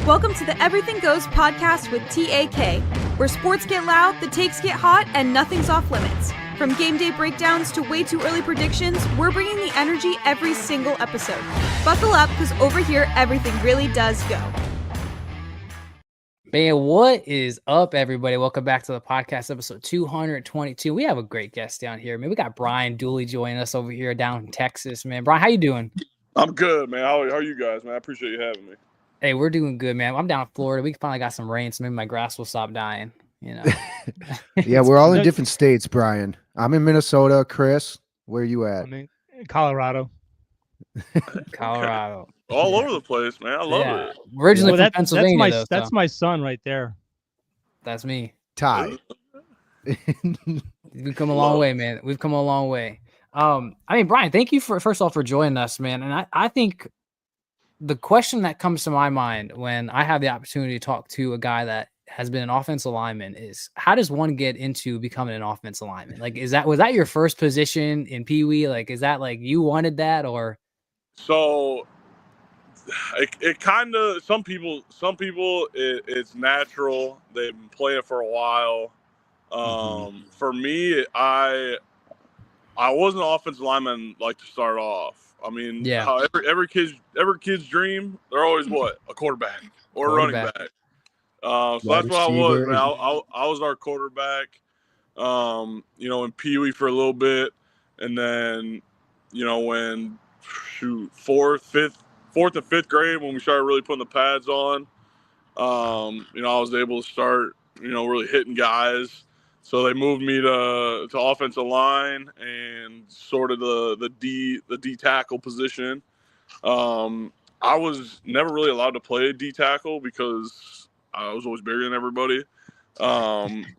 Welcome to the Everything Goes podcast with TAK, where sports get loud, the takes get hot, and nothing's off limits. From game day breakdowns to way too early predictions, we're bringing the energy every single episode. Buckle up, because over here, everything really does go. Man, what is up, everybody? Welcome back to the podcast, episode 222. We have a great guest down here, man. We got Brian Dooley joining us over here down in Texas, man. Brian, how you doing? I'm good, man. How are you guys, man? I appreciate you having me. Hey, we're doing good, man. I'm down in Florida. We finally got some rain, so maybe my grass will stop dying, you know. Yeah, we're all in different states, Brian. I'm in Minnesota. Chris, where are you at? I'm in Colorado. Colorado. All over the place, man. I love it. Originally from Pennsylvania, that's my son right there. That's me. Ty. We've come a long way, man. We've come a long way. I mean, Brian, thank you first of all for joining us, man. And I think the question that comes to my mind when I have the opportunity to talk to a guy that has been an offensive lineman is, how does one get into becoming an offensive lineman? Like, was that your first position in Pee Wee? Like, is that like you wanted that, or? So it kind of, some people it's natural. They've been playing for a while. For me, I wasn't an offensive lineman like to start off. I mean, yeah. How every kid's dream, they're always what? A quarterback or a running back. So that's what I was, man. I was our quarterback, in Pee Wee for a little bit. And then, when fourth and fifth grade, when we started really putting the pads on, I was able to start, really hitting guys. So they moved me to offensive line and sort of the D tackle position. I was never really allowed to play D tackle because I was always bigger than everybody,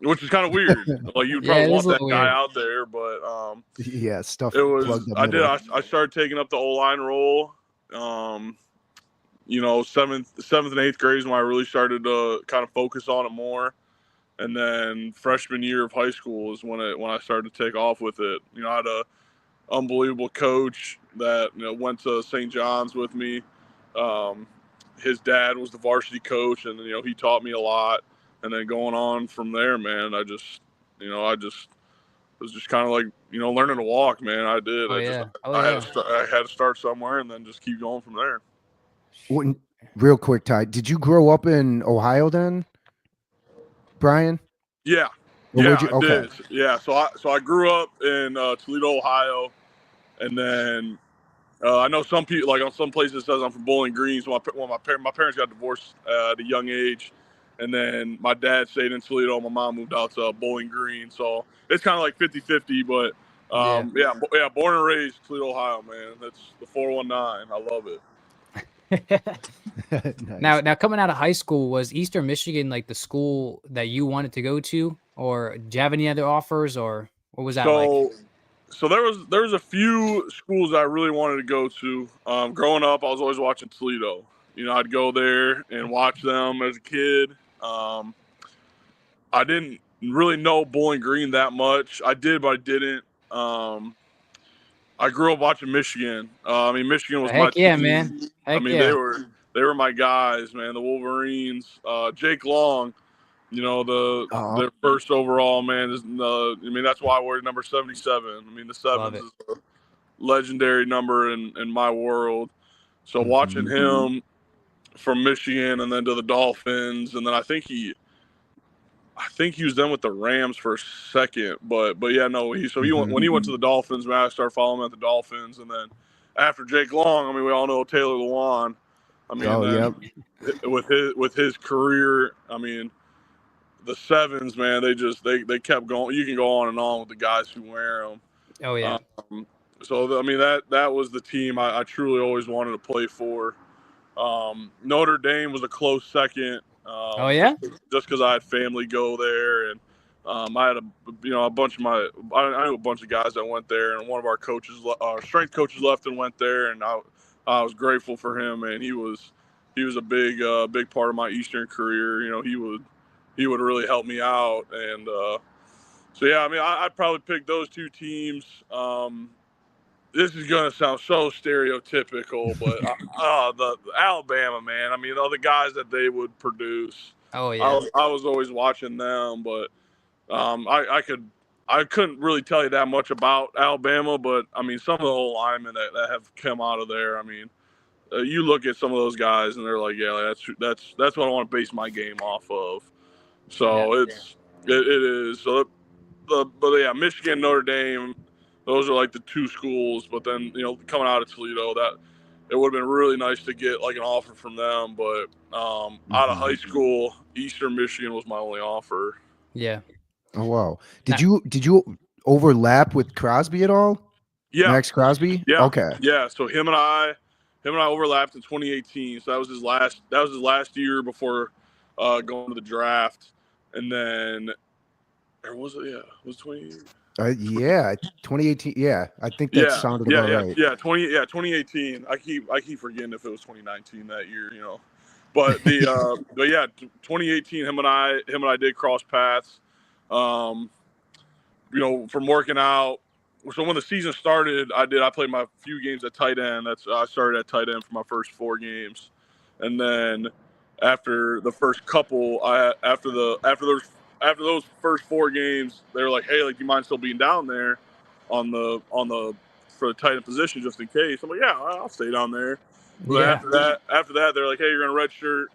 which is kind of weird. Like, you'd probably want that guy out there, but yeah, stuff. It was. I started taking up the O-line role. Seventh and eighth grade is when I really started to kind of focus on it more. And then freshman year of high school is when I started to take off with it. I had a unbelievable coach that went to St. John's with me. His dad was the varsity coach, and he taught me a lot. And then going on from there, man, I was just kind of like learning to walk, man. I did. I had to start somewhere, and then just keep going from there. Real quick, Ty, did you grow up in Ohio then, Brian? Yeah. I did. Yeah. So I grew up in Toledo, Ohio, and then I know some people, like on some places, it says I'm from Bowling Green. So my parents got divorced at a young age, and then my dad stayed in Toledo. My mom moved out to Bowling Green. So it's kind of like 50-50, but born and raised Toledo, Ohio, man. That's the 419. I love it. Nice. Now coming out of high school, was Eastern Michigan like the school that you wanted to go to, or do you have any other offers, or what was that like? So there was a few schools I really wanted to go to. Growing up, I was always watching Toledo. I'd go there and watch them as a kid. I didn't really know Bowling Green that much. I did, but I didn't. I grew up watching Michigan. Michigan was my team. Yeah, man. They were my guys, man. The Wolverines. Jake Long, their first overall, man. That's why I wear number 77. The 7 is a legendary number in my world. So watching him from Michigan and then to the Dolphins, and then I think he was done with the Rams for a second, but yeah, no. When he went to the Dolphins, man, I started following him at the Dolphins, and then after Jake Long, we all know Taylor Lewan. With his career, the sevens, man, they kept going. You can go on and on with the guys who wear them. Oh yeah. That was the team I truly always wanted to play for. Notre Dame was a close second. Just because I had family go there, and I had a bunch of I knew a bunch of guys that went there, and one of our strength coaches left and went there, and I was grateful for him, and he was a big part of my Eastern career. He would really help me out, and I'd probably pick those two teams. this is gonna sound so stereotypical, but the Alabama, man. I mean, all the guys that they would produce. Oh yeah. I was always watching them, but I couldn't really tell you that much about Alabama, but I mean, some of the old linemen that have come out of there. I mean, you look at some of those guys, and they're like, yeah, that's what I want to base my game off of. So it is. So but yeah, Michigan, Notre Dame, those are like the two schools. But then coming out of Toledo, that it would have been really nice to get like an offer from them. But out of high school, Eastern Michigan was my only offer. Yeah. Oh wow. Did you overlap with Crosby at all? Yeah. Max Crosby? Yeah. Okay. Yeah. So him and I overlapped in 2018. So that was his last year before going to the draft. And then or was it? Yeah. Was 20 yeah, 2018. Yeah, I think that sounded about right. Yeah, 2018. I keep forgetting if it was 2019 that year, But but yeah, 2018. Him and I did cross paths. From working out. So when the season started, I played my few games at tight end. I started at tight end for my first 4 games, and then after the first couple, after those first 4 games, they were like, "Hey, like, you mind still being down there on the for the tight end position just in case?" I'm like, "Yeah, I'll stay down there." But after that, they're like, "Hey, you're gonna redshirt."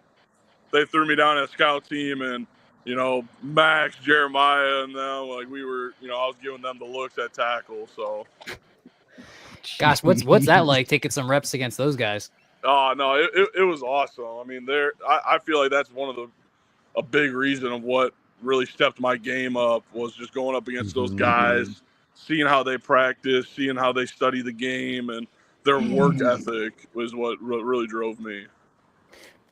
They threw me down at a scout team, and Max, Jeremiah, and them, like we were, I was giving them the looks at tackle. So, gosh, what's that like taking some reps against those guys? Oh no, it was awesome. I mean, I feel like that's one of a big reason of what really stepped my game up was just going up against those guys, seeing how they practice, seeing how they study the game, and their work ethic was what really drove me.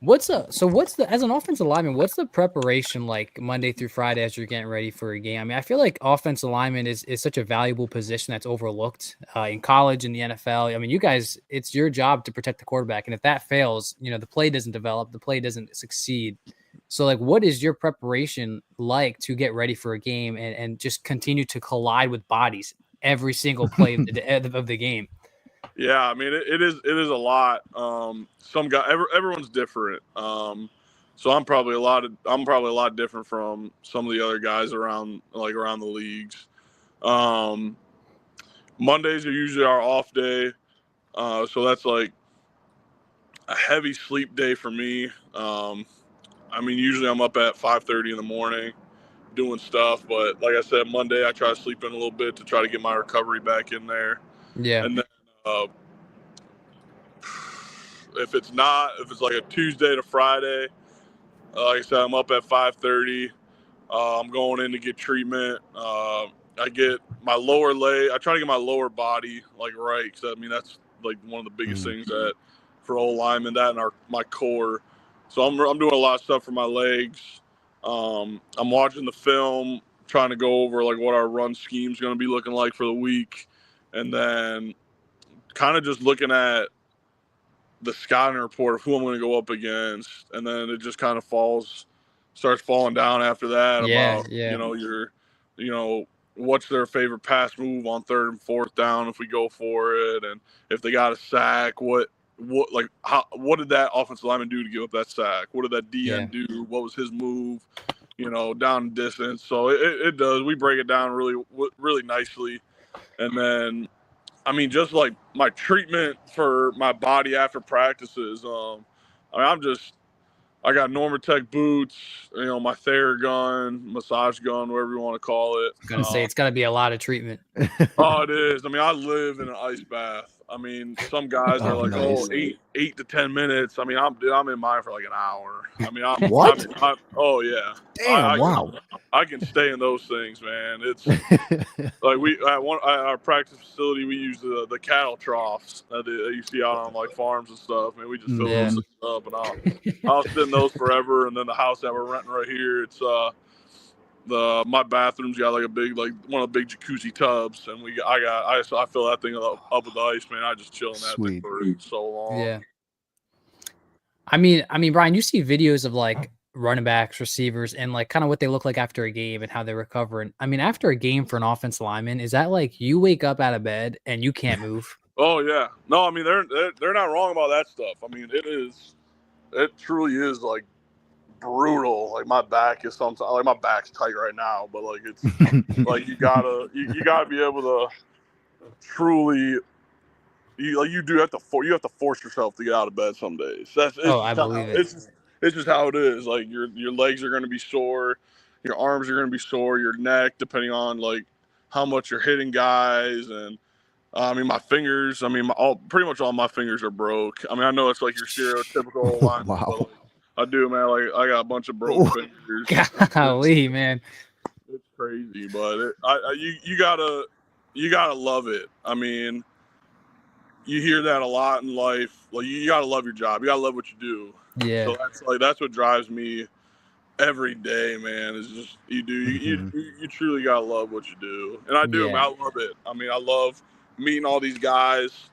As an offensive lineman, what's the preparation like Monday through Friday as you're getting ready for a game? I mean, I feel like offensive lineman is such a valuable position that's overlooked in college and the NFL. I mean, you guys, it's your job to protect the quarterback. And if that fails, the play doesn't develop, the play doesn't succeed. So like, what is your preparation like to get ready for a game and just continue to collide with bodies every single play of the game? Yeah, I mean it is a lot. Some guy, everyone's different. So I'm probably a lot different from some of the other guys around the leagues. Mondays are usually our off day, so that's like a heavy sleep day for me. I mean, usually I'm up at 5:30 in the morning doing stuff, but like I said, Monday I try to sleep in a little bit to try to get my recovery back in there. Yeah. And then if it's like a Tuesday to Friday, like I said, I'm up at 5:30. I'm going in to get treatment. I get my lower leg. I try to get my lower body like right, because I mean that's like one of the biggest things that for old linemen, that and my core. So I'm doing a lot of stuff for my legs. I'm watching the film, trying to go over like what our run scheme's going to be looking like for the week, and then kind of just looking at the scouting report of who I'm going to go up against, and then it just kind of starts falling down after that about what's their favorite pass move on 3rd and 4th down if we go for it, and if they got a sack, what did that offensive lineman do to give up that sack? What did that DN do? What was his move? Down distance. So it does. We break it down really nicely, and then I mean, just like my treatment for my body after practices. I got Normatec boots, my Theragun, massage gun, whatever you want to call it. I'm gonna say it's got to be a lot of treatment. Oh, it is. I mean, I live in an ice bath. I mean, some guys are like, nice. 8 to 10 minutes. I mean, I'm in mine for like an hour. I mean, what? Oh yeah. Damn! Wow. I can stay in those things, man. It's like at our practice facility, we use the cattle troughs that you see out on like farms and stuff. Man, we just fill those things up, and I'll sit in those forever. And then the house that we're renting right here, it's my bathroom's got like one of the big jacuzzi tubs, and I fill that thing up with ice, man. I just chill in that thing for so long. Yeah. I mean, Brian, you see videos of like running backs, receivers, and like kind of what they look like after a game and how they recover. And I mean, after a game for an offensive lineman, is that like you wake up out of bed and you can't move? Oh yeah, no, I mean they're not wrong about that stuff. I mean it truly is like brutal. Like my back is sometimes like my back's tight right now, but like it's like you gotta be able to truly you do have to force yourself to get out of bed some days. I believe it. It's just how it is. Like your legs are gonna be sore, your arms are gonna be sore, your neck, depending on like how much you're hitting guys, and I mean my fingers. I mean pretty much all my fingers are broke. I mean I know it's like your stereotypical line, Wow. but like, I do, man. Like I got a bunch of broke fingers. Golly, man. It's crazy, but you gotta love it. I mean, you hear that a lot in life. Like you gotta love your job. You gotta love what you do. Yeah. So that's what drives me every day, man. Is just you truly gotta love what you do, and I do. Yeah. Man, I love it. I mean, I love meeting all these guys.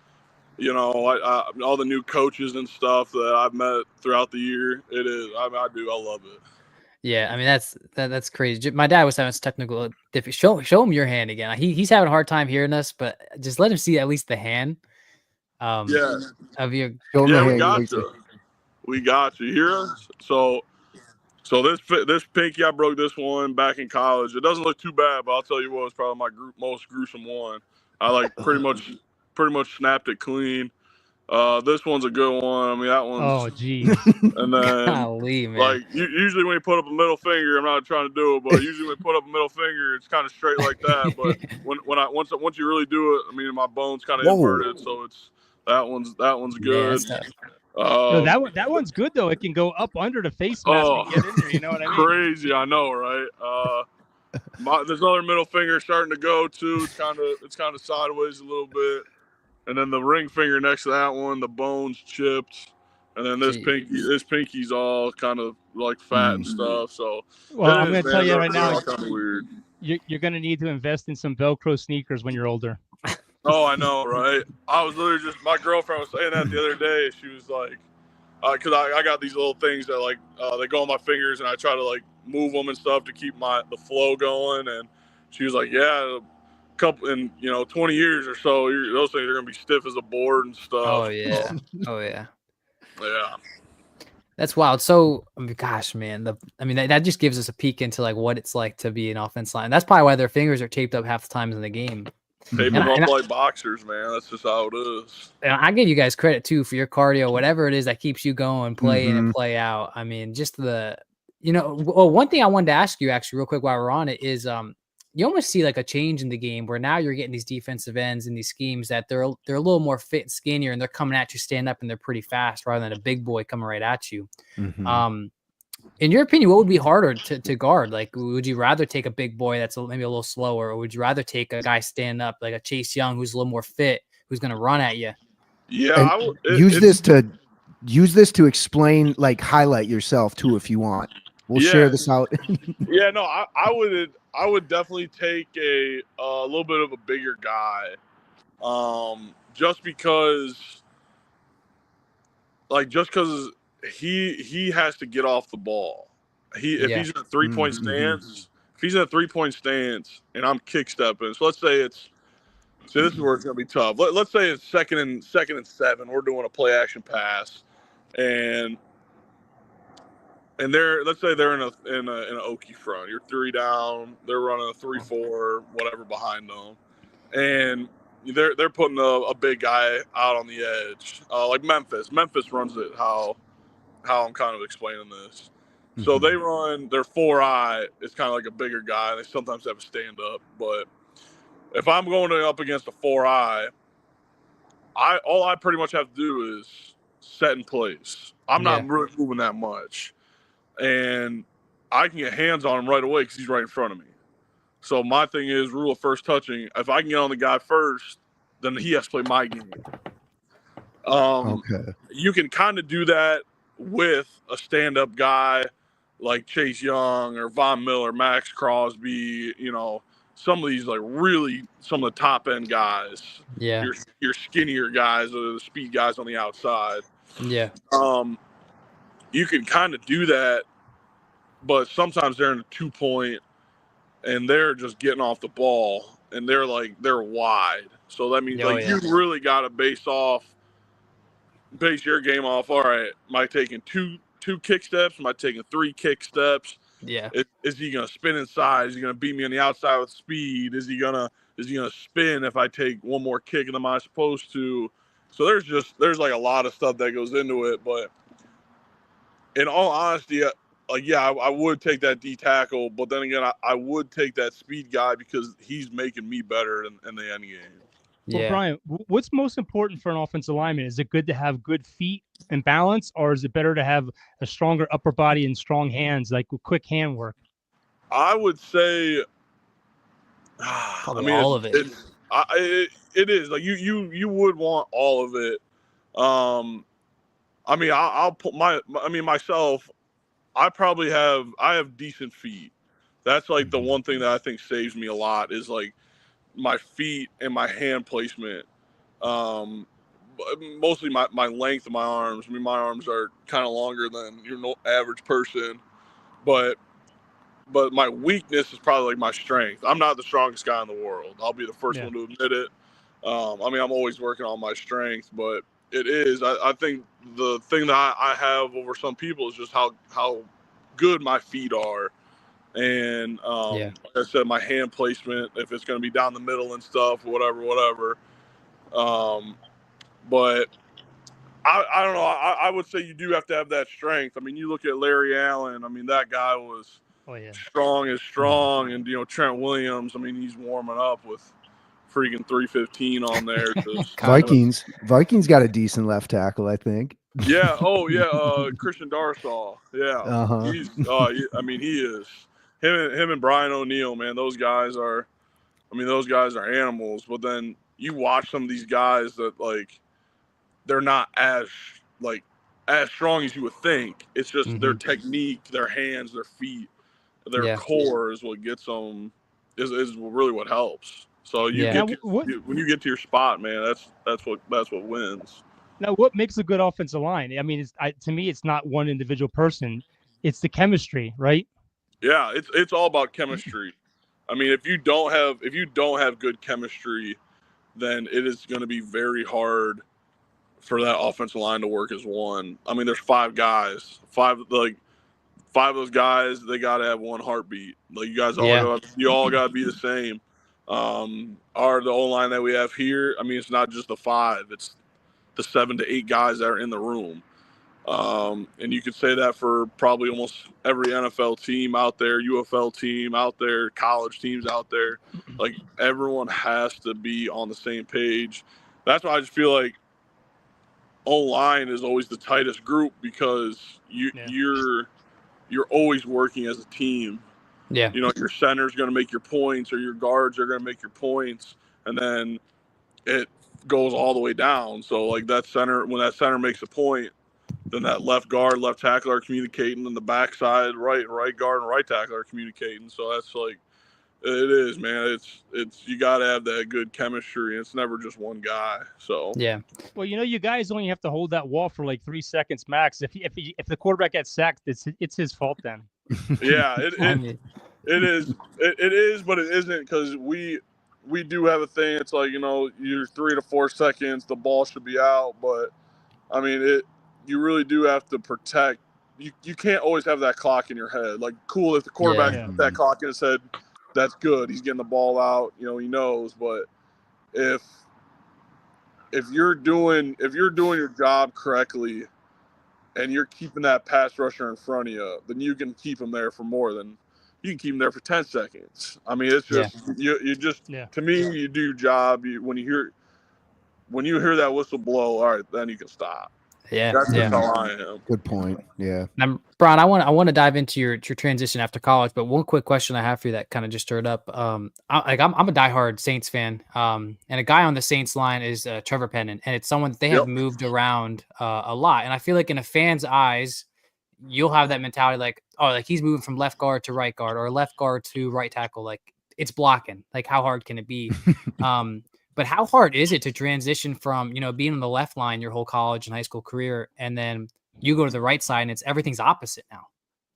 You know, all the new coaches and stuff that I've met throughout the year. It is. I love it. Yeah, I mean that's crazy. My dad was having some technical difficulty. Show him your hand again. He's having a hard time hearing us, but just let him see at least the hand. Of your. Yeah, we got you. We got you. You hear us? So this pinky, I broke this one back in college. It doesn't look too bad, but I'll tell you what, it's probably my most gruesome one. I like pretty much snapped it clean. This one's a good one. I mean, that one's. Oh, geez. And then, golly, man. like, usually when you put up a middle finger, I'm not trying to do it, but usually when you put up a middle finger, it's kind of straight like that. But once you really do it, I mean, my bone's kind of inverted, so it's that one's good. No, that one's good though. It can go up under the face mask and get in there. You know what I mean? Crazy, I know, right? This other middle finger starting to go too. It's kind of sideways a little bit. And then the ring finger next to that one, the bone's chipped, and then this pinky's all kind of like fat and stuff. So, well, I'm going to tell you right now, kind of weird. You're going to need to invest in some Velcro sneakers when you're older. Oh, I know, right? I was literally my girlfriend was saying that the other day. She was like, because I got these little things that like they go on my fingers, and I try to like move them and stuff to keep the flow going. And she was like, yeah. In 20 years or so, those things are gonna be stiff as a board and stuff. Oh yeah. Yeah. That's wild. So, I mean, gosh, man, that just gives us a peek into like what it's like to be an offense line. That's probably why their fingers are taped up half the times in the game. Tape them up like boxers, man. That's just how it is. And I give you guys credit too for your cardio, whatever it is that keeps you going, play in and play out. I mean, just one thing I wanted to ask you actually real quick while we're on it is, you almost see like a change in the game where now you're getting these defensive ends and these schemes that they're a little more fit and skinnier, and they're coming at you stand up and they're pretty fast rather than a big boy coming right at you. In your opinion, what would be harder to guard? Like, would you rather take a big boy that's maybe a little slower, or would you rather take a guy stand up like a Chase Young who's a little more fit, who's going to run at you? Yeah, use this to explain, like highlight yourself too if you want. We'll share this out. Yeah, no, I would definitely take a little bit of a bigger guy, just because he has to get off the ball. If he's in a 3-point stance, and I'm kick stepping, so let's say this is where it's gonna be tough. Let's say it's second and 7. We're doing a play action pass, and let's say they're in an Okie front. You're 3 down. They're running a 3-4, whatever behind them, and they're putting a big guy out on the edge, like Memphis. Memphis runs it how I'm kind of explaining this. So they run their 4-eye. It's kind of like a bigger guy. They sometimes have a stand up, but if I'm going up against a 4-eye, all I pretty much have to do is set in place. I'm not really moving that much. And I can get hands on him right away because he's right in front of me. So my thing is rule of first touching. If I can get on the guy first, then he has to play my game. You can kind of do that with a stand-up guy like Chase Young or Von Miller, Max Crosby, some of these some of the top-end guys. Yeah. Your skinnier guys or the speed guys on the outside. Yeah. You can kind of do that but sometimes they're in a 2-point and they're just getting off the ball and they're wide. So that means you really got to base your game off. All right, am I taking two kick steps? Am I taking 3 kick steps? Yeah. Is he gonna spin inside? Is he gonna beat me on the outside with speed? Is he gonna spin if I take one more kick and am I supposed to? So there's like a lot of stuff that goes into it. But in all honesty, I would take that D tackle, but then again, I would take that speed guy because he's making me better in the end game. Well, Brian, what's most important for an offensive lineman? Is it good to have good feet and balance, or is it better to have a stronger upper body and strong hands, like with quick hand work? I would say, all of it. It is like you would want all of it. I'll put myself. I have decent feet. That's like the one thing that I think saves me a lot is like my feet and my hand placement. Mostly my length of my arms. I mean, my arms are kind of longer than your average person, but my weakness is probably like my strength. I'm not the strongest guy in the world. I'll be the first one to admit it. I'm always working on my strength, but it is. I think the thing that I have over some people is just how good my feet are. And like I said, my hand placement, if it's going to be down the middle and stuff, whatever. But I don't know. I would say you do have to have that strength. I mean, you look at Larry Allen. I mean, that guy was strong. And, Trent Williams, I mean, he's warming up with freaking 315 on there. Vikings got a decent left tackle, I think. Yeah. Oh, yeah. Christian Darsaw. Yeah. He is. Him and Brian O'Neill, man, those guys are animals. But then you watch some of these guys that, like, they're not as strong as you would think. It's just their technique, their hands, their feet, their core is what gets them, is really what helps. So when you get to your spot, man, that's what wins. Now, what makes a good offensive line? I mean, to me, it's not one individual person. It's the chemistry, right? Yeah, it's all about chemistry. I mean, if you don't have good chemistry, then it is going to be very hard for that offensive line to work as one. I mean, there's 5 guys. 5 of those guys, they got to have one heartbeat. Like, you guys all got to be the same. The O-line that we have here, I mean, it's not just the 5. It's the 7 to 8 guys that are in the room. And you could say that for probably almost every NFL team out there, UFL team out there, college teams out there. Like, everyone has to be on the same page. That's why I just feel like O-line is always the tightest group because you're always working as a team. Yeah. Your center's going to make your points or your guards are going to make your points, and then it goes all the way down. So, like, when that center makes a point, then that left guard, left tackle are communicating, and the backside, right guard and right tackle are communicating. So that's like, it is, man. It's you got to have that good chemistry. It's never just one guy. So yeah. Well, you guys only have to hold that wall for like 3 seconds max. If the quarterback gets sacked, it's his fault then. Yeah, it is, but it isn't, because we do have a thing. It's like, you're 3 to 4 seconds, the ball should be out, but I mean you really do have to protect. You can't always have that clock in your head. Like, cool, if the quarterback put that clock in his head, that's good. He's getting the ball out. He knows. But if you're doing your job correctly, and you're keeping that pass rusher in front of you, then you can keep him there for more than you can keep him there for 10 seconds. I mean, it's just you just to me, you do your job. When you hear that whistle blow, all right, then you can stop. Yeah, that's just how I am. Good point. Yeah. Now, Brian, I want to dive into your transition after college, but one quick question I have for you that kind of just stirred up. I'm a diehard Saints fan, and a guy on the Saints line is Trevor Pennon, and it's someone that they have moved around a lot. And I feel like in a fan's eyes, you'll have that mentality like, oh, like he's moving from left guard to right guard or left guard to right tackle. Like, it's blocking. Like, how hard can it be? But how hard is it to transition from, being on the left line your whole college and high school career, and then you go to the right side and everything's opposite now?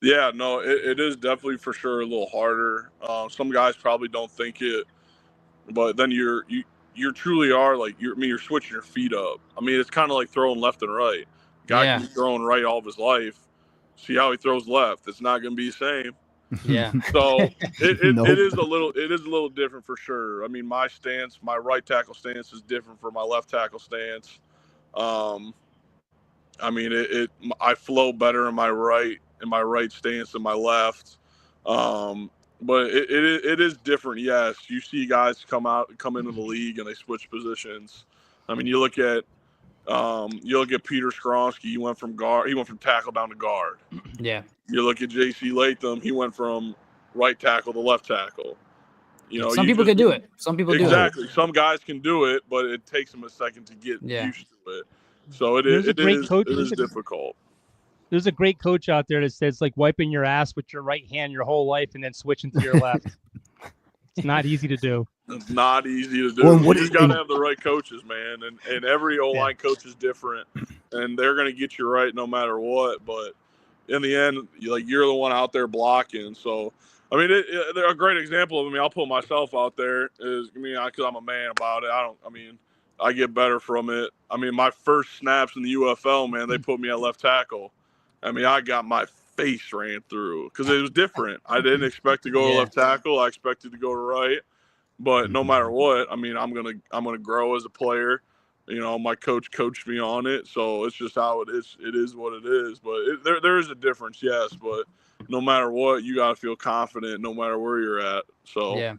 Yeah, no, it is definitely for sure a little harder. Some guys probably don't think it, but then you truly are like you're switching your feet up. I mean, it's kind of like throwing left and right. Guy can be throwing right all of his life. See how he throws left. It's not going to be the same. Yeah. So Nope. it is a little different for sure. I mean, my right tackle stance is different from my left tackle stance. I mean, I flow better in my right stance than my left. But it is different. Yes, you see guys come into the league and they switch positions. I mean, you look at Peter Skronsky. He went from tackle down to guard. Yeah. You look at J.C. Latham. He went from right tackle to left tackle. You know, some people could do it. Some people do it. Exactly. Some guys can do it, but it takes them a second to get used to it. So it is difficult. There's a great coach out there that says like wiping your ass with your right hand your whole life and then switching to your left. It's not easy to do. It's not easy to do. You just got to have the right coaches, man. And every O-line coach is different, and they're going to get you right no matter what. But in the end, you're the one out there blocking. So, I mean, they're a great example of. I mean, I'll put myself out there because I'm a man about it. I get better from it. I mean, my first snaps in the UFL, man, they put me at left tackle. I mean, I got my face ran through because it was different. I didn't expect to go to left tackle. I expected to go to right. But no matter what, I mean, I'm gonna grow as a player. You know, my coach coached me on it, so it's just how it is. It is what it is. But there is a difference, yes. But no matter what, you gotta feel confident, no matter where you're at. So yeah.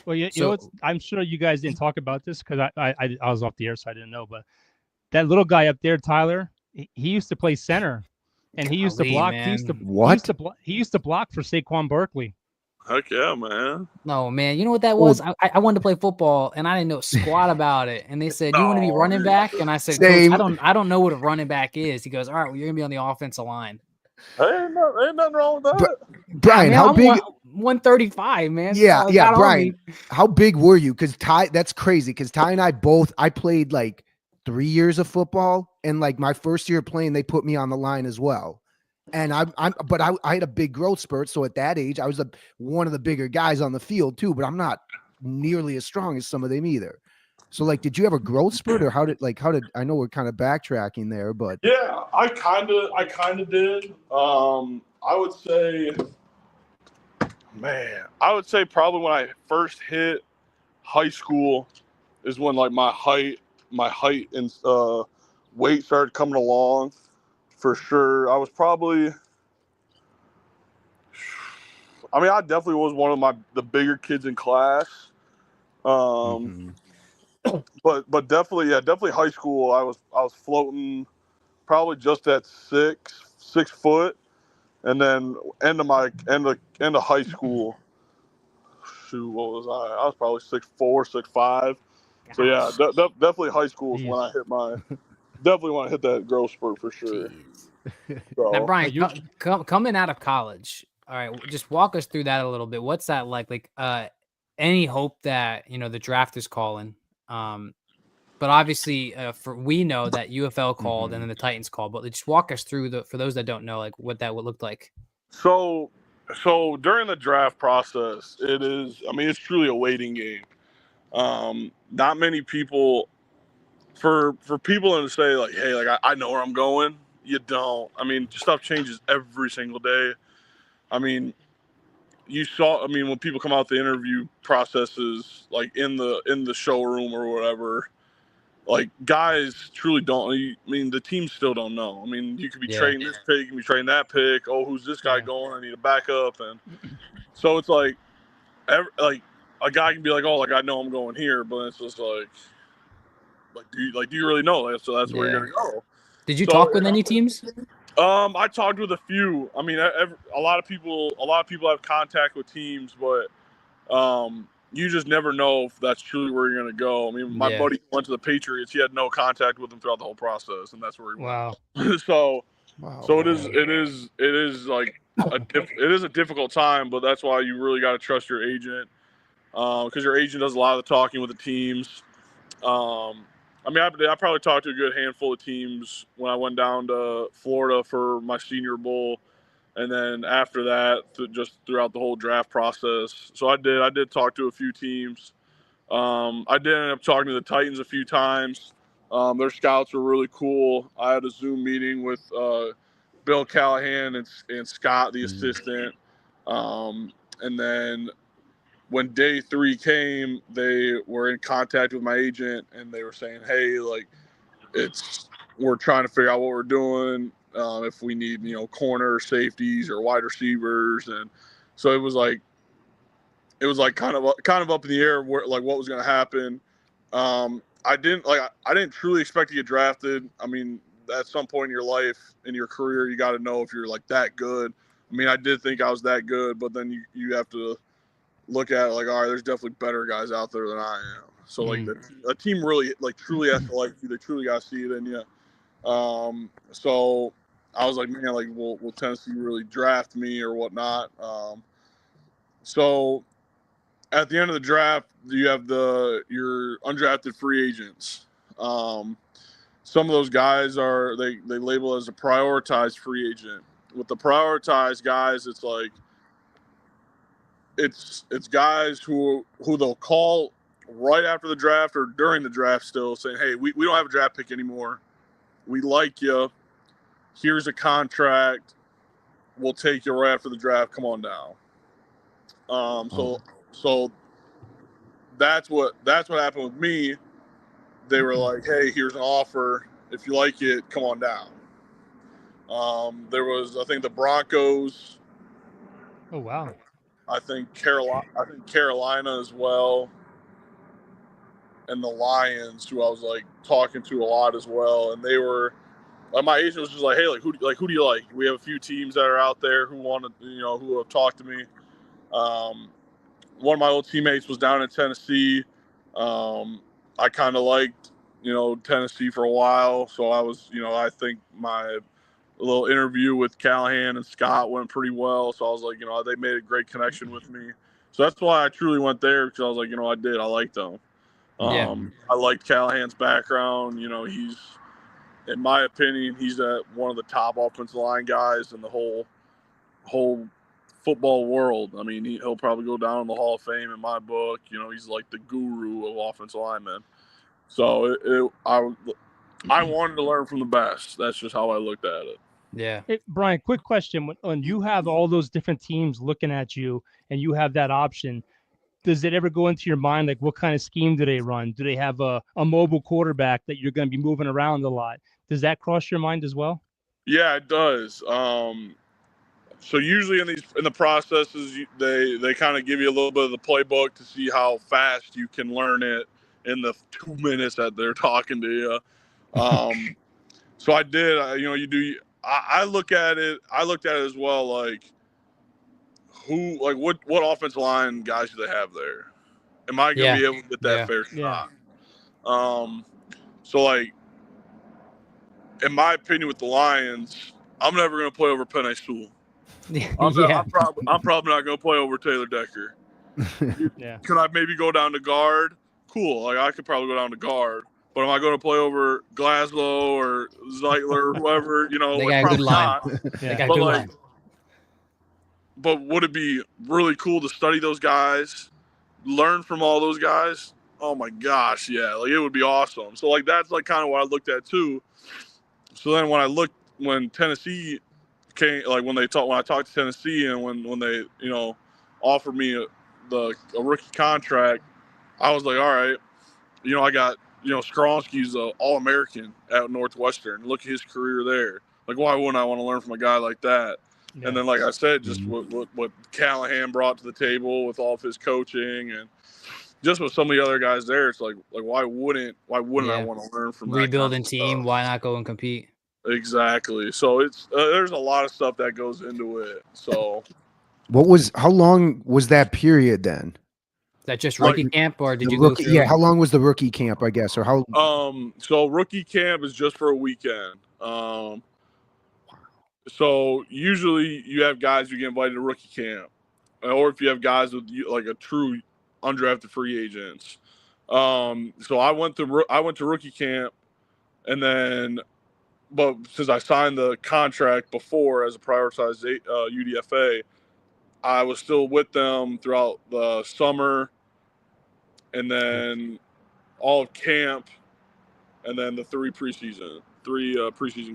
Well, you know, I'm sure you guys didn't talk about this because I was off the air, so I didn't know. But that little guy up there, Tyler, he used to play center, and he used to block. Man. He used to block for Saquon Barkley. Heck yeah, man. No, man. You know what that was? I wanted to play football, and I didn't know squat about it. And they said, "You want to be running back?" And I said, Coach, I don't know what a running back is. He goes, "All right, well, you're gonna be on the offensive line." Ain't nothing wrong with that. Brian, how big? 135, man. Yeah, Brian. How big were you? Because Ty, that's crazy. Because Ty and I played like 3 years of football, and like my first year playing, they put me on the line as well. And I had a big growth spurt. So at that age, I was one of the bigger guys on the field too, but I'm not nearly as strong as some of them either. So like, did you have a growth spurt, or how did I know we're kind of backtracking there, but yeah, I kind of did. I would say probably when I first hit high school is when like my height and weight started coming along. For sure. I was probably, I mean, I definitely was one of the bigger kids in class. But definitely high school, I was floating probably just at 6 foot. And then end of high school, shoot, what was I? I was probably 6'4", 6'5". So yeah, definitely high school is when I hit that growth spurt for sure. So, now, Brian, coming out of college, all right, just walk us through that a little bit. What's that like? Like, any hope that the draft is calling? But obviously, we know that UFL called and then the Titans called. But just walk us through for those that don't know, like what that would look like. So during the draft process, it's truly a waiting game. Not many people, for people to say like, hey, like I know where I'm going. You don't. I mean, stuff changes every single day. I mean, when people come out the interview processes, like in the showroom or whatever, like guys truly don't. I mean, the teams still don't know. I mean, you could be trading this pick, you can be trading that pick. Oh, who's this guy going? I need a backup, and so it's like, a guy can be like, oh, like I know I'm going here, but it's just like do you really know? So that's where you're gonna go. Did you talk with any teams? I talked with a few. I mean, a lot of people have contact with teams, but you just never know if that's truly where you're going to go. I mean, my buddy went to the Patriots. He had no contact with them throughout the whole process, and that's where he went. So it is like it is a difficult time, but that's why you really got to trust your agent, because your agent does a lot of the talking with the teams. I mean, I probably talked to a good handful of teams when I went down to Florida for my Senior Bowl. And then after that, just throughout the whole draft process. So I did talk to a few teams. I did end up talking to the Titans a few times. Their scouts were really cool. I had a Zoom meeting with Bill Callahan and Scott, the assistant. And then when day 3 came, they were in contact with my agent, and they were saying, hey, like, we're trying to figure out what we're doing. If we need, corner safeties or wide receivers. And so it was like kind of up in the air where, like, what was going to happen. I didn't truly expect to get drafted. I mean, at some point in your life, in your career, you got to know if you're like that good. I mean, I did think I was that good, but then you have to look at it like, all right, there's definitely better guys out there than I am. So like a team really like truly has to like you. They truly got to see it in you. So I was like, man, like, will Tennessee really draft me or whatnot? So at the end of the draft, you have your undrafted free agents. Some of those guys they label as a prioritized free agent. With the prioritized guys, it's like it's guys who they'll call right after the draft or during the draft still saying, hey, we don't have a draft pick anymore. We like you. Here's a contract. We'll take you right after the draft. Come on down. So that's what happened with me. They were like, hey, here's an offer. If you like it, come on down. There was, I think, the Broncos. Oh, wow. I think Carolina as well. And the Lions, who I was like talking to a lot as well. And they were, my agent was just like, hey, who do you like? We have a few teams that are out there who want to, who have talked to me. One of my old teammates was down in Tennessee. I kind of liked, Tennessee for a while. So I was, I think my little interview with Callahan and Scott went pretty well. So I was like, they made a great connection with me. So that's why I truly went there, because I was like, I liked them. I liked Callahan's background. He's, in my opinion, he's one of the top offensive line guys in the whole football world. I mean, he'll probably go down in the Hall of Fame in my book. He's like the guru of offensive linemen. So I wanted to learn from the best. That's just how I looked at it. Yeah. Hey, Brian, quick question. When you have all those different teams looking at you and you have that option, does it ever go into your mind, like, what kind of scheme do they run? Do they have a mobile quarterback that you're going to be moving around a lot? Does that cross your mind as well? Yeah, it does. So usually in the processes, they kind of give you a little bit of the playbook to see how fast you can learn it in the 2 minutes that they're talking to you. So I did. I look at it. I looked at it as well. Like, what offensive line guys do they have there? Am I gonna be able to get that fair shot? So like, in my opinion, with the Lions, I'm never gonna play over Penei Sewell. I'm probably not gonna play over Taylor Decker. Could I maybe go down to guard? Cool. Like, I could probably go down to guard. But am I going to play over Glasgow or Zeitler or whoever? They got a good line. They got a good line. But would it be really cool to study those guys, learn from all those guys? Oh my gosh, yeah. Like, it would be awesome. So like, that's like kind of what I looked at too. So then when Tennessee came, like when I talked to Tennessee and when they, offered me a rookie contract, I was like, all right, I got, Skronsky's an All-American at Northwestern. Look at his career there. Like, why wouldn't I want to learn from a guy like that? Yeah. And then, like I said, just what Callahan brought to the table with all of his coaching and just with some of the other guys there, it's like why wouldn't I want to learn from that rebuilding kind of team? stuff? Why not go and compete? Exactly. So it's there's a lot of stuff that goes into it. So, how long was that period then? Is that just rookie camp, or did you go through? Yeah, how long was the rookie camp, I guess, or how? So rookie camp is just for a weekend. So usually you have guys who get invited to rookie camp, or if you have guys with like a true undrafted free agents. So I went to rookie camp, and then but since I signed the contract before as a prioritized UDFA, I was still with them throughout the summer, and then all of camp, and then the three preseason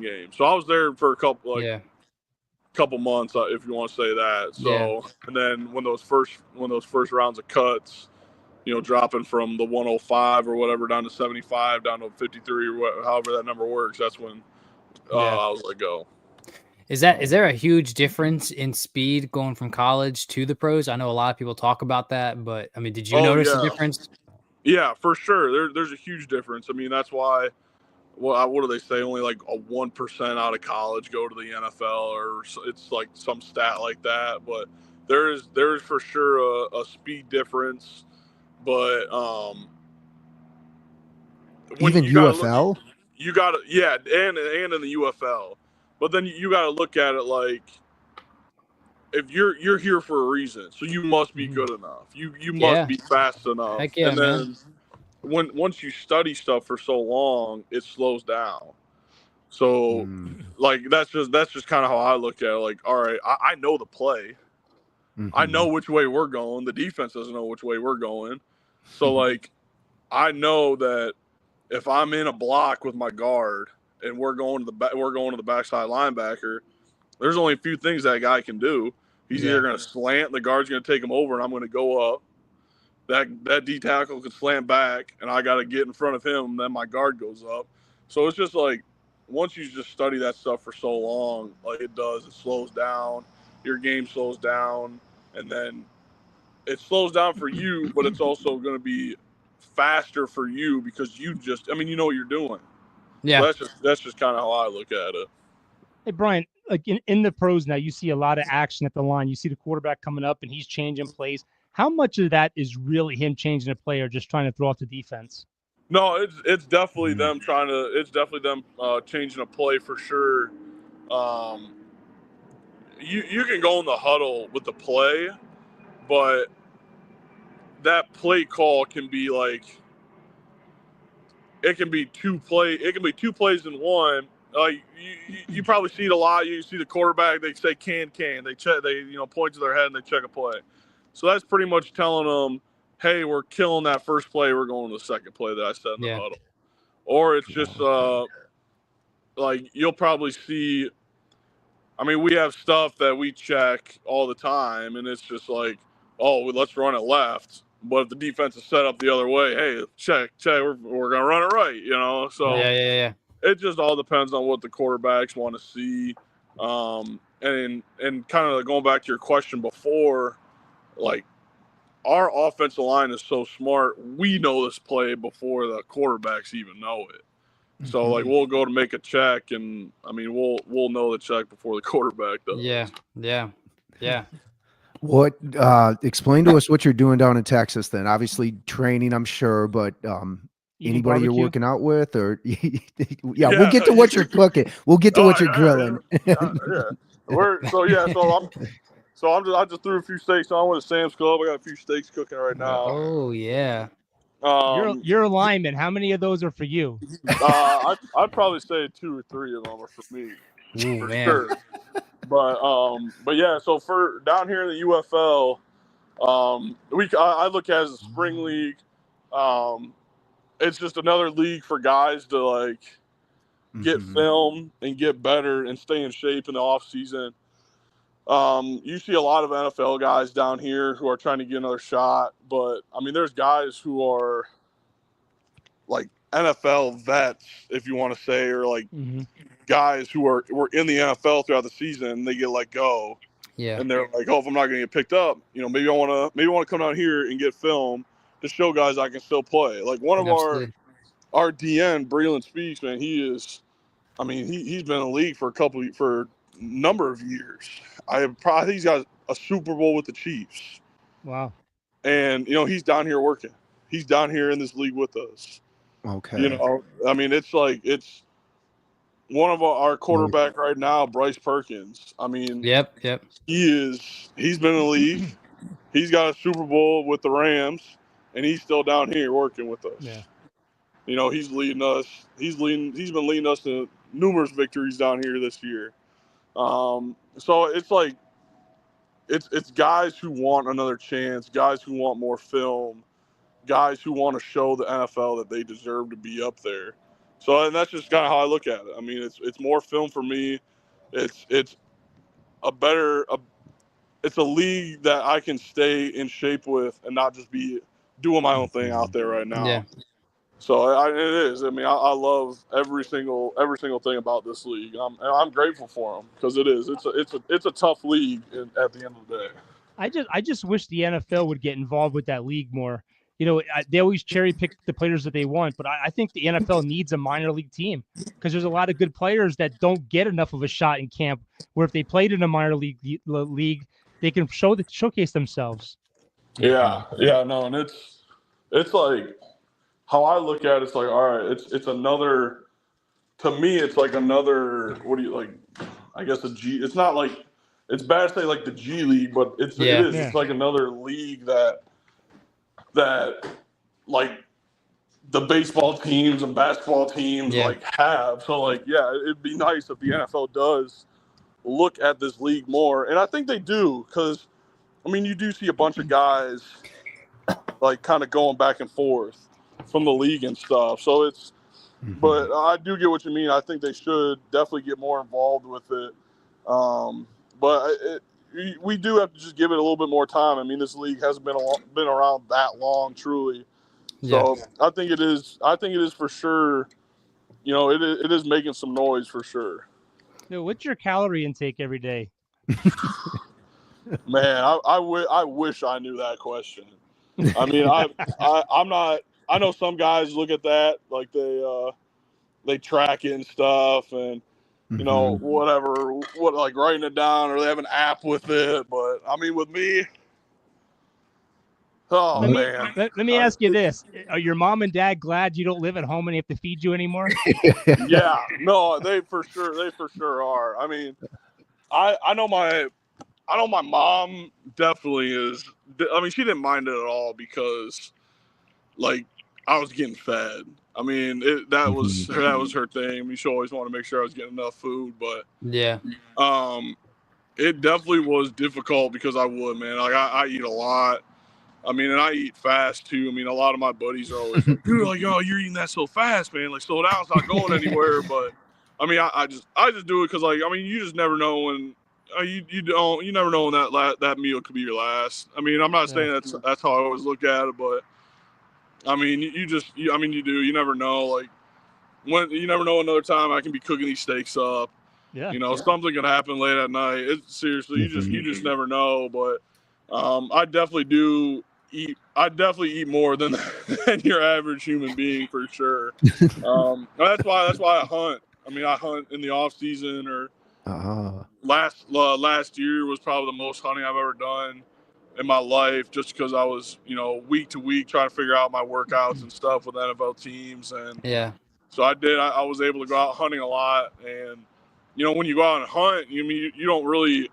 games. So I was there for a couple months, if you want to say that. So and then when those first rounds of cuts, dropping from the 105 or whatever down to 75, down to 53 or however that number works, that's when I was let go. Is there a huge difference in speed going from college to the pros? I know a lot of people talk about that, but I mean, did you notice a difference? Yeah, for sure. There's a huge difference. I mean, that's why. Well, what do they say? Only like a 1% out of college go to the NFL, or it's like some stat like that. But there's for sure a speed difference. But even UFL, you got to and in the UFL. But then you got to look at it like, if you're here for a reason, so you must be good enough. You must be fast enough. Heck yeah, and then once you study stuff for so long, it slows down. So like that's just kind of how I look at it. Like, all right, I know the play. I know which way we're going. The defense doesn't know which way we're going. So like, I know that if I'm in a block with my guard and we're going to the backside linebacker, there's only a few things that guy can do. He's either going to slant, the guard's going to take him over, and I'm going to go up. That D tackle could slant back, and I got to get in front of him, and then my guard goes up. So it's just like, once you just study that stuff for so long, like it slows down. Your game slows down, and then it slows down for you, but it's also going to be faster for you because you know what you're doing. Yeah. So that's just kind of how I look at it. Hey, Brian, like in the pros now, you see a lot of action at the line. You see the quarterback coming up and he's changing plays. How much of that is really him changing a play or just trying to throw out the defense? No, it's definitely them changing a play for sure. You can go in the huddle with the play, but that play call can be like, it can be two plays in one. You probably see it a lot. You see the quarterback, they say can. They check, point to their head and they check a play. So that's pretty much telling them, hey, we're killing that first play. We're going to the second play that I said in the huddle. Or it's just like, you'll probably see, I mean, we have stuff that we check all the time, and it's just like, oh, let's run it left. But if the defense is set up the other way, hey, check, we're going to run it right, So yeah. It just all depends on what the quarterbacks want to see. And kind of going back to your question before, like, our offensive line is so smart. We know this play before the quarterbacks even know it. So like, we'll go to make a check, and I mean, we'll know the check before the quarterback does. Yeah. What explain to us what you're doing down in Texas then? Obviously training, I'm sure, but anybody you're working out with, or we'll get to what you're cooking. We'll get to what you're grilling. I just threw a few steaks on with Sam's Club. I got a few steaks cooking right now. Oh yeah. You're a lineman. How many of those are for you? I'd probably say 2 or 3 of them are for me. Ooh, for man. sure. But yeah, so for down here in the UFL, I look at it as a spring league. It's just another league for guys to like get film and get better and stay in shape in the off season. You see a lot of NFL guys down here who are trying to get another shot, but I mean, there's guys who are like NFL vets, if you want to say, or like guys who were in the NFL throughout the season, and they get let go. Yeah. And they're like, oh, if I'm not going to get picked up, maybe I want to come down here and get film to show guys I can still play. Like one of our DN, Breland Speaks, man, he's been in the league for a number of years. I think he's got a Super Bowl with the Chiefs. Wow. And, he's down here working. He's down here in this league with us. Okay. I mean, it's one of our quarterback right now, Bryce Perkins. I mean, Yep. he's been in the league. He's got a Super Bowl with the Rams, and he's still down here working with us. Yeah. He's leading us. He's been leading us to numerous victories down here this year. So it's like it's guys who want another chance, guys who want more film, guys who want to show the NFL that they deserve to be up there. So, and that's just kind of how I look at it. I mean, it's more film for me. It's it's a league that I can stay in shape with and not just be doing my own thing out there right now. Yeah. So it is. I mean, I love every single thing about this league. I'm grateful for them because it is. It's a tough league at the end of the day. I just wish the NFL would get involved with that league more. They always cherry pick the players that they want, but I think the NFL needs a minor league team because there's a lot of good players that don't get enough of a shot in camp. Where if they played in a minor league, they can showcase themselves. Yeah, no, and it's like how I look at it, it's like, all right, it's another. To me, it's like another. What do you like? I guess a G. It's not like it's bad to say like the G League, but it is. Yeah. It's like another league that like the baseball teams and basketball teams like have. So like, yeah, it'd be nice if the NFL does look at this league more, and I think they do because, I mean, you do see a bunch of guys like kind of going back and forth from the league and stuff. So it's, but I do get what you mean. I think they should definitely get more involved with it. But we do have to just give it a little bit more time. I mean, this league hasn't been around that long, truly. So I think it is. I think it is for sure. It is making some noise for sure. What's your calorie intake every day? Man, I wish I knew that question. I mean, I'm not. I know some guys look at that like they track it and stuff, and whatever, like writing it down, or they have an app with it. But I mean, with me, man. Let me ask you this: are your mom and dad glad you don't live at home and they have to feed you anymore? Yeah, no, they for sure are. I mean, I know my mom definitely is. I mean, she didn't mind it at all because, like, I was getting fed. I mean, that was her thing. I mean, she always wanted to make sure I was getting enough food, but it definitely was difficult because I would, man. Like, I eat a lot. I mean, and I eat fast too. I mean, a lot of my buddies are always like, dude, like, oh, you're eating that so fast, man. Like, slow down, it's not going anywhere. But I mean, I just do it because, like, I mean, you just never know when you never know when that meal could be your last. I mean, I'm not saying that's how I always look at it, but I mean, you do. You never know. Like, you never know another time I can be cooking these steaks up. Yeah. Something can happen late at night. Seriously, you just never know. But I definitely do eat. I definitely eat more than your average human being for sure. That's why I hunt. I mean, I hunt in the off season or last year was probably the most hunting I've ever done in my life, just because I was, week to week trying to figure out my workouts and stuff with NFL teams. And so I was able to go out hunting a lot. And, when you go out and hunt, you don't really,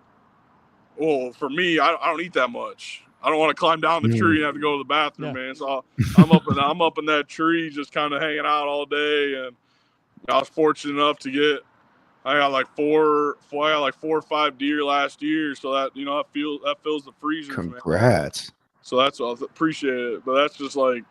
well, for me, I don't eat that much. I don't want to climb down the tree and have to go to the bathroom, man. So I'm up in that tree, just kind of hanging out all day. And I was fortunate enough to I got like four or five deer last year. So that, that fills the freezers. Congrats. Man. So I appreciate it. But that's just like,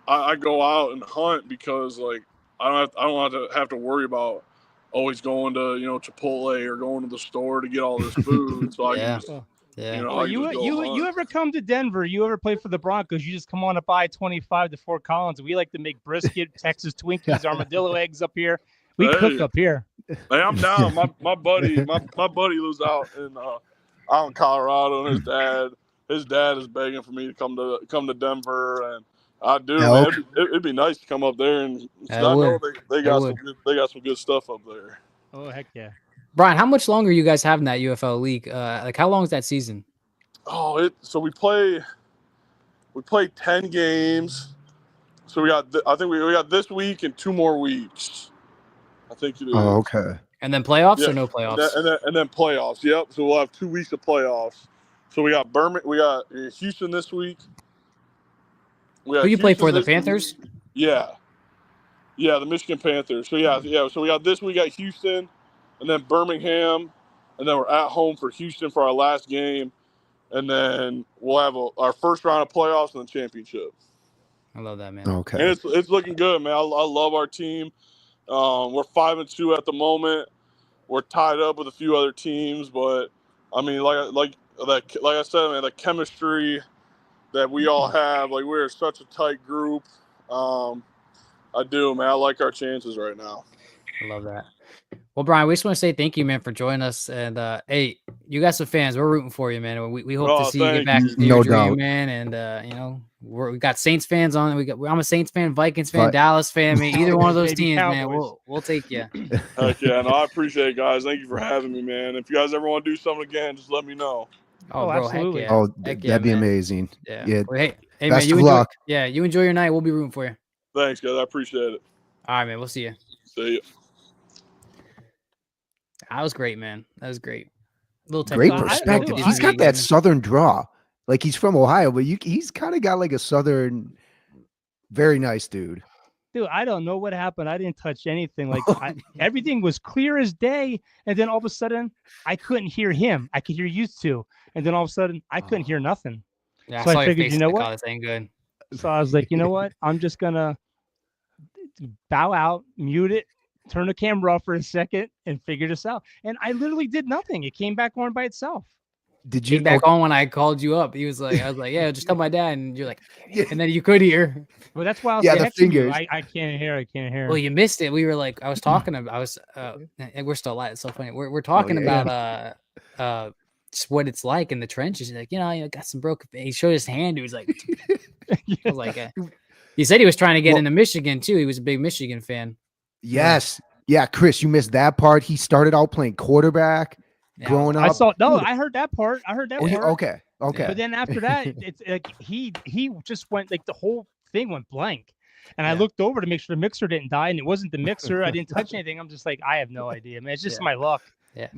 I go out and hunt because, like, I don't have to worry about always going to, Chipotle or going to the store to get all this food. So I can just, you ever come to Denver? You ever play for the Broncos? You just come on up I-25 to Fort Collins. We like to make brisket, Texas Twinkies, armadillo eggs up here. We cook up here. Hey, I'm down. My buddy lives out in Colorado, and his dad is begging for me to come to Denver, and I do. Man, it'd be nice to come up there, and I know they got some good stuff up there. Oh, heck yeah. Brian, how much longer are you guys having that UFL league? Like, how long is that season? So we play 10 games. So I think we got this week and 2 more weeks. I think it is. Oh, okay. And then playoffs or no playoffs? And then playoffs. Yep. So we'll have 2 weeks of playoffs. So we got we got Houston this week. Who you play for, the Panthers? Yeah. Yeah, the Michigan Panthers. So yeah. So we got this week at Houston, and then Birmingham, and then we're at home for Houston for our last game, and then we'll have our first round of playoffs and the championship. I love that, man. Okay. And it's looking good, man. I love our team. We're 5-2 at the moment. We're tied up with a few other teams, but I mean, like I said, man, the chemistry that we all have, like we're such a tight group. I do, man. I like our chances right now. I love that. Well, Brian, we just want to say thank you, man, for joining us. And hey, you got some fans. We're rooting for you, man. We hope to see you get back to your dream, man. And you know, we got Saints fans on. I'm a Saints fan, Vikings fan, Dallas fan. I mean, either one of those teams, man. We'll take you. Heck yeah, no, I appreciate it, guys. Thank you for having me, man. If you guys ever want to do something again, just let me know. Oh, bro, absolutely. Heck yeah. That'd be amazing. Yeah. Well, hey, best man, of luck. Yeah, you enjoy your night. We'll be rooting for you. Thanks, guys. I appreciate it. All right, man. We'll see you. See you. That was great, man. That was great. Great perspective. He's got that southern draw. Like he's from Ohio, but he's kind of got like a southern. Very nice dude. Dude, I don't know what happened. I didn't touch anything. Like everything was clear as day, and then all of a sudden, I couldn't hear him. I could hear you two, and then all of a sudden, I couldn't hear nothing. Yeah, so I figured, you know what? This ain't good. So I was like, you know what? I'm just gonna bow out, mute it, turn the camera off for a second, and figure this out. And I literally did nothing. It came back on by itself. Did you came back on when I called you up? He was like, I was like, yeah, just tell my dad, and you're like, and then you could hear. Well, that's why I was the fingers. I can't hear. I can't hear. Well, you missed it. We were like, I was talking about. And we're still live. It's so funny. We're talking about just what it's like in the trenches. He's like, you know, got some broken. He showed his hand. He was like, I was like, he said he was trying to get into Michigan too. He was a big Michigan fan. Yes, yeah, Chris, you missed that part. He started out playing quarterback. Growing up, I heard that part. part. Okay. But then after that, it's like he just went like the whole thing went blank, and I looked over to make sure the mixer didn't die, and it wasn't the mixer. I didn't touch anything. I'm just like, I have no idea, man. It's just my luck. Yeah.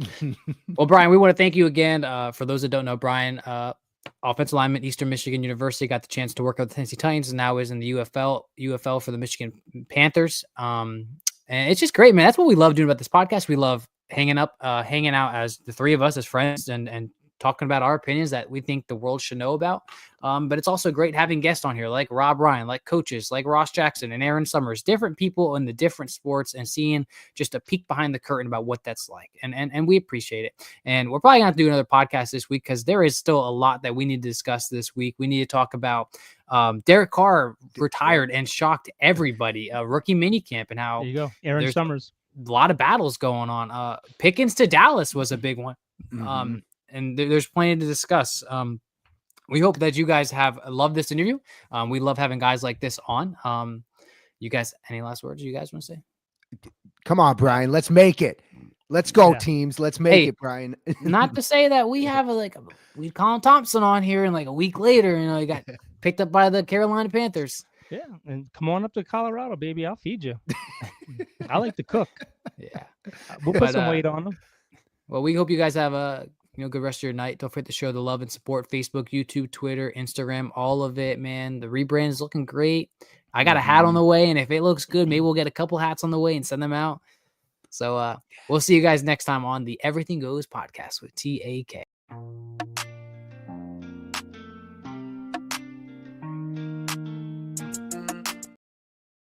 Well, Brian, we want to thank you again. For those that don't know, Brian, offensive lineman, Eastern Michigan University, got the chance to work with the Tennessee Titans, and now is in the UFL for the Michigan Panthers. And it's just great, man. That's what we love doing about this podcast. We love hanging out as the three of us as friends and talking about our opinions that we think the world should know about. But it's also great having guests on here like Rob Ryan, like coaches like Ross Jackson and Aaron Summers, different people in the different sports, and seeing just a peek behind the curtain about what that's like. And we appreciate it. And we're probably going to have to do another podcast this week because there is still a lot that we need to discuss this week. We need to talk about Derek Carr retired and shocked everybody, rookie minicamp, and how there you go. Aaron Summers. A lot of battles going on. Pickens to Dallas was a big one. And there's plenty to discuss. We hope that you guys have loved this interview. We love having guys like this on. You guys, any last words you guys want to say? Come on, Brian. Let's make it. Let's go, teams. Let's make it, Brian. Not to say that we have we Colin Thompson on here, and like a week later, he got picked up by the Carolina Panthers. Yeah, and come on up to Colorado, baby. I'll feed you. I like to cook. Yeah, we'll put some weight on them. Well, we hope you guys have a good rest of your night. Don't forget to show the love and support. Facebook, YouTube, Twitter, Instagram, all of it, man. The rebrand is looking great. I got a hat on the way, and if it looks good, maybe we'll get a couple hats on the way and send them out. So we'll see you guys next time on the Everything Goes podcast with TAK.